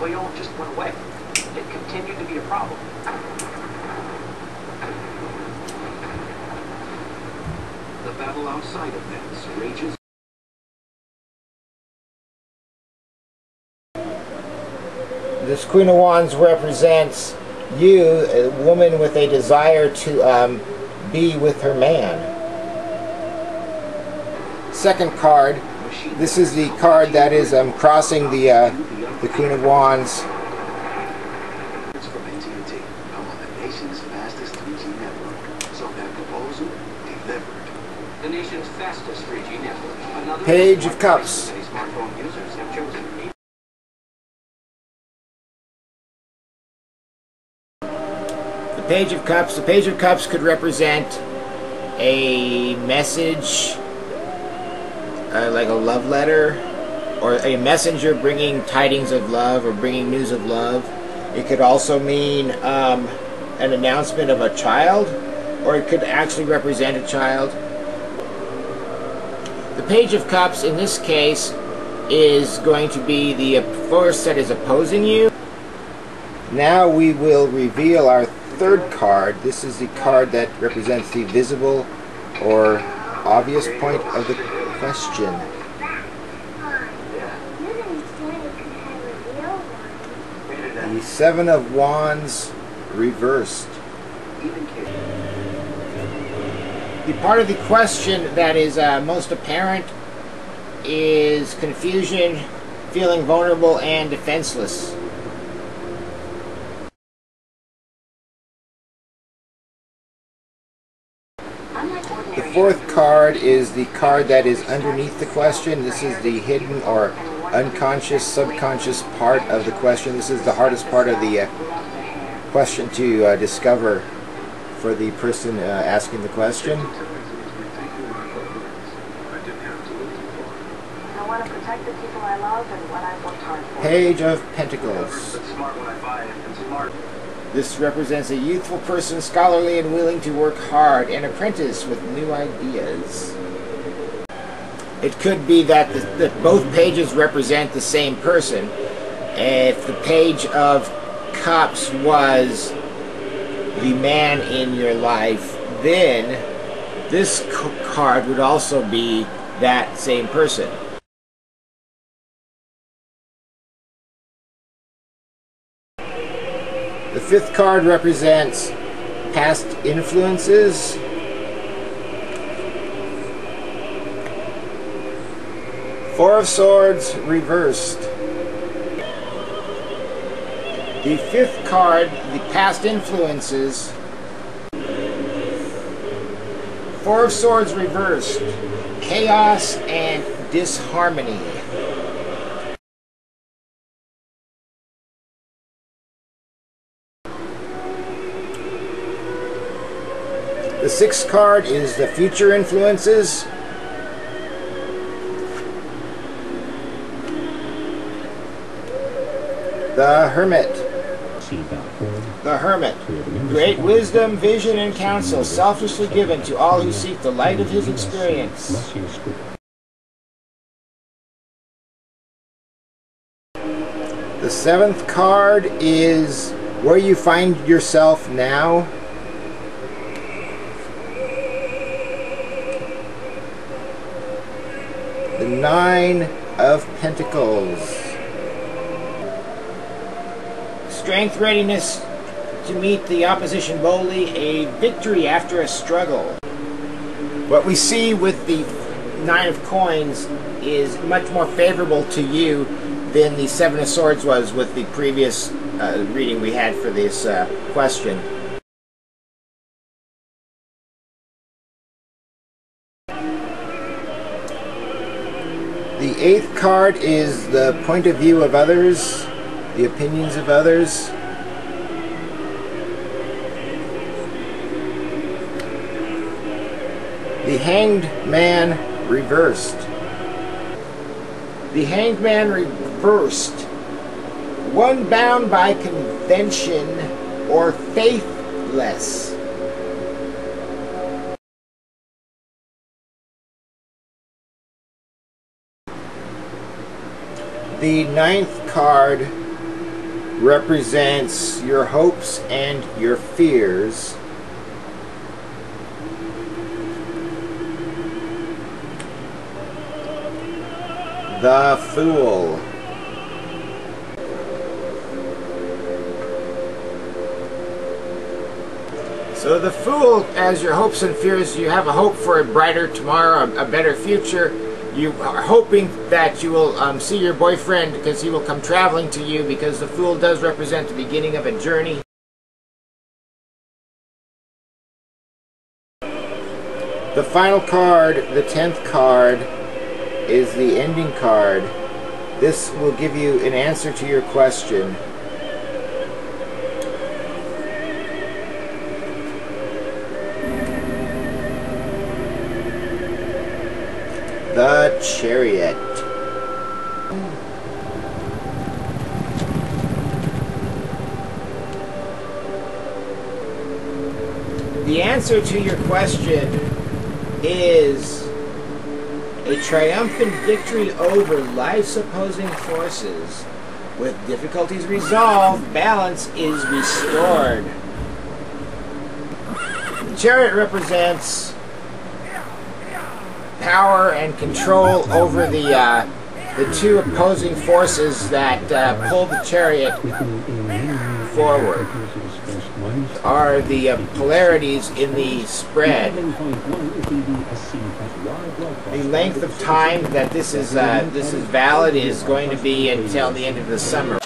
oil just went away. It continued to be a problem. The battle outside of Venice rages. This Queen of Wands represents you, a woman with a desire to be with her man. Second card, this is the card that is crossing the Queen of Wands. It's from AT&T. I'm on the nation's fastest 3G network. So that proposal delivered. The nation's fastest 3G network. Another Page of Cups. many smartphone users have chosen. The Page of Cups. The Page of Cups could represent a message, like a love letter, or a messenger bringing tidings of love or bringing news of love. It could also mean an announcement of a child, or it could actually represent a child. The Page of Cups in this case is going to be the force that is opposing you. Now we will reveal our third card. This is the card that represents the visible or obvious point of the question. The Seven of Wands reversed. The part of the question that is most apparent is confusion, feeling vulnerable and defenseless. The fourth card is the card that is underneath the question. This is the hidden or unconscious, subconscious part of the question. This is the hardest part of the question to discover for the person asking the question. I want to protect the people I love and what I've worked hard for. Page of Pentacles. This represents a youthful person, scholarly and willing to work hard, an apprentice with new ideas. It could be that both pages represent the same person. If the Page of Cups was the man in your life, then this card would also be that same person. The fifth card represents past influences. Four of Swords reversed. The fifth card, the past influences. Four of Swords reversed. Chaos and disharmony. The sixth card is the future influences. The Hermit. The Hermit. Great wisdom, vision, and counsel, selflessly given to all who seek the light of his experience. The seventh card is where you find yourself now. The Nine of Pentacles. Strength, readiness to meet the opposition boldly, a victory after a struggle. What we see with the Nine of Coins is much more favorable to you than the Seven of Swords was with the previous reading we had for this question. The eighth card is the point of view of others, the opinions of others. The Hanged Man reversed. The Hanged Man reversed. One bound by convention or faithless. The ninth card represents your hopes and your fears. The Fool. So the Fool, as your hopes and fears, you have a hope for a brighter tomorrow, a better future. You are hoping that you will see your boyfriend because he will come traveling to you, because the Fool does represent the beginning of a journey. The final card, the 10th card, is the ending card. This will give you an answer to your question. The Chariot. The answer to your question is a triumphant victory over life's opposing forces. With difficulties resolved, balance is restored. The Chariot represents power and control over the two opposing forces that pull the chariot forward. Are the polarities in the spread. The length of time that this is valid is going to be until the end of the summer.